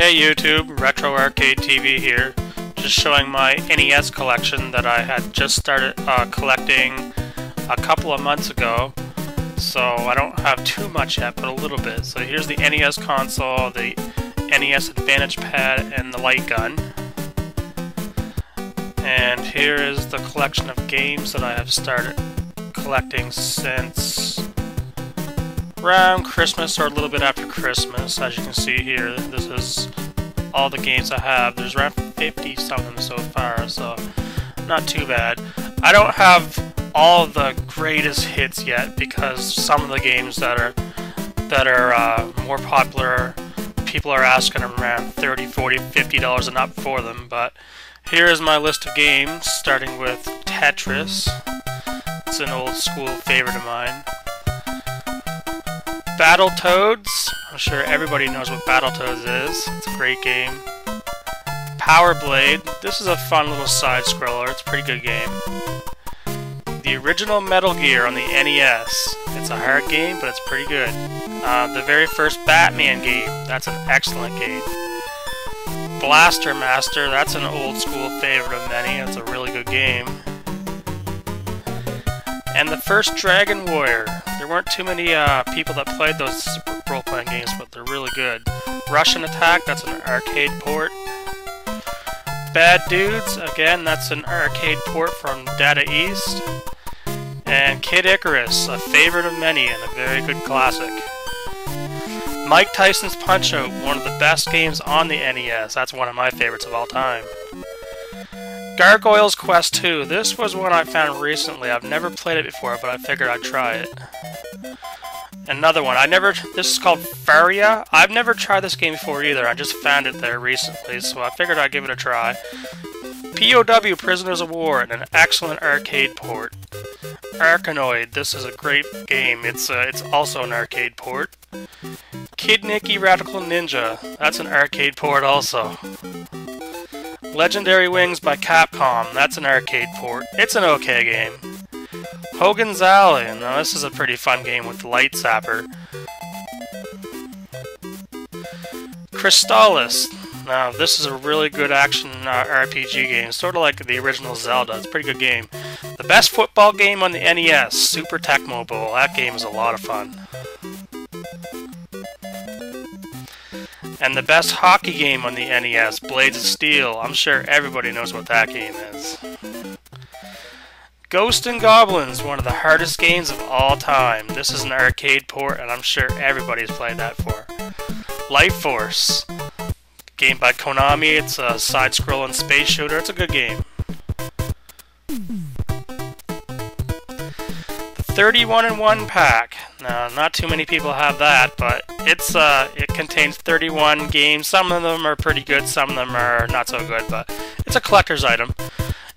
Hey YouTube, Retro Arcade TV here, just showing my NES collection that I had just started collecting a couple of months ago. So I don't have too much yet, but a little bit. So here's the NES console, the NES Advantage Pad, and the light gun. And here is the collection of games that I have started collecting since around Christmas or a little bit after Christmas. As you can see here, this is all the games I have. There's around 50 something so far, so not too bad. I don't have all of the greatest hits yet because some of the games that are more popular, people are asking around $30, $40, $50 and up for them. But here is my list of games, starting with Tetris. It's an old school favorite of mine. Battletoads. I'm sure everybody knows what Battletoads is. It's a great game. Power Blade. This is a fun little side scroller. It's a pretty good game. The original Metal Gear on the NES. It's a hard game, but it's pretty good. The very first Batman game. That's an excellent game. Blaster Master. That's an old school favorite of many. It's a really good game. And the first Dragon Warrior. There weren't too many people that played those role-playing games, but they're really good. Russian Attack, that's an arcade port. Bad Dudes, again, that's an arcade port from Data East. And Kid Icarus, a favorite of many and a very good classic. Mike Tyson's Punch-Out, one of the best games on the NES. That's one of my favorites of all time. Gargoyle's Quest 2. This was one I found recently. I've never played it before, but I figured I'd try it. Another one. This is called Faria. I've never tried this game before either. I just found it there recently, so I figured I'd give it a try. POW, Prisoners of War, and an excellent arcade port. Arkanoid. This is a great game. It's also an arcade port. Kid Nicky Radical Ninja. That's an arcade port also. Legendary Wings by Capcom. That's an arcade port. It's an okay game. Hogan's Alley. Now this is a pretty fun game with Light Zapper. Crystallis. Now this is a really good action RPG game, sort of like the original Zelda. It's a pretty good game. The best football game on the NES, Super Tecmo Bowl. That game is a lot of fun. And the best hockey game on the NES, Blades of Steel. I'm sure everybody knows what that game is. Ghosts and Goblins, one of the hardest games of all time. This is an arcade port, and I'm sure everybody's played that for. Life Force, game by Konami. It's a side-scrolling space shooter. It's a good game. The 31-in-1 pack. Now, not too many people have that, but it contains 31 games. Some of them are pretty good, some of them are not so good, but it's a collector's item.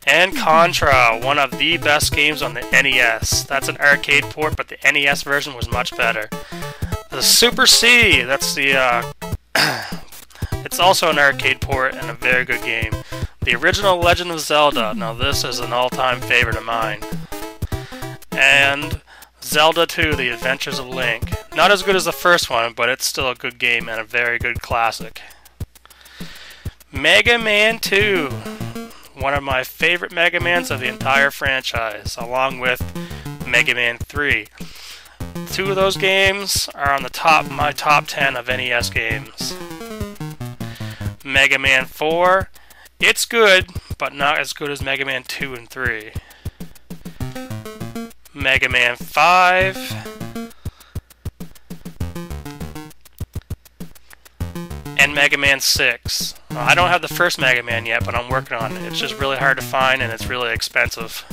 And Contra, one of the best games on the NES. That's an arcade port, but the NES version was much better. The Super C, that's the it's also an arcade port and a very good game. The original Legend of Zelda. Now this is an all-time favorite of mine. And Zelda 2, The Adventures of Link. Not as good as the first one, but it's still a good game and a very good classic. Mega Man 2. One of my favorite Mega Mans of the entire franchise, along with Mega Man 3. Two of those games are on my top 10 of NES games. Mega Man 4. It's good, but not as good as Mega Man 2 and 3. Mega Man 5, and Mega Man 6. I don't have the first Mega Man yet, but I'm working on it. It's just really hard to find and it's really expensive.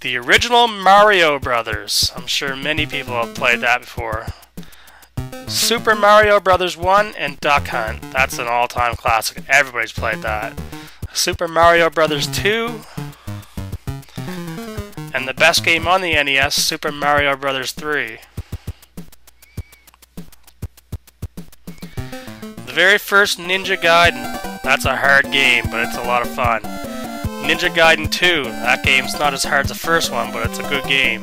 The original Mario Brothers. I'm sure many people have played that before. Super Mario Brothers 1 and Duck Hunt. That's an all-time classic. Everybody's played that. Super Mario Brothers 2. And the best game on the NES, Super Mario Bros. 3. The very first Ninja Gaiden. That's a hard game, but it's a lot of fun. Ninja Gaiden 2. That game's not as hard as the first one, but it's a good game.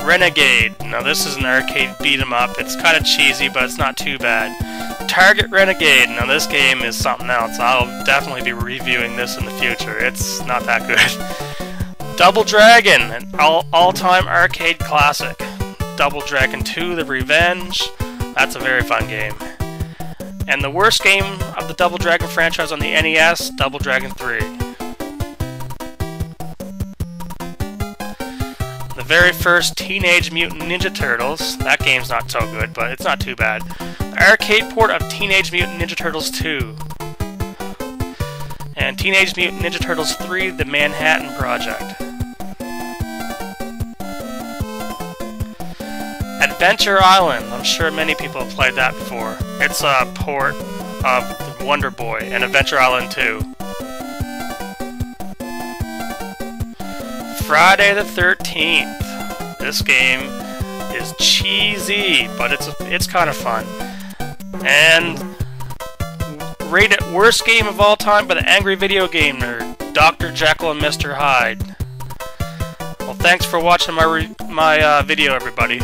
Renegade. Now this is an arcade beat 'em up. It's kind of cheesy, but it's not too bad. Target Renegade. Now this game is something else. I'll definitely be reviewing this in the future. It's not that good. Double Dragon, an all-time arcade classic. Double Dragon 2, The Revenge. That's a very fun game. And the worst game of the Double Dragon franchise on the NES, Double Dragon 3. The very first Teenage Mutant Ninja Turtles. That game's not so good, but it's not too bad. The arcade port of Teenage Mutant Ninja Turtles 2. And Teenage Mutant Ninja Turtles 3, The Manhattan Project. Adventure Island. I'm sure many people have played that before. It's a port of Wonder Boy and Adventure Island 2. Friday the 13th. This game is cheesy, but it's kind of fun. And rated worst game of all time by the Angry Video Game Nerd, Dr. Jekyll and Mr. Hyde. Well, thanks for watching my video, everybody.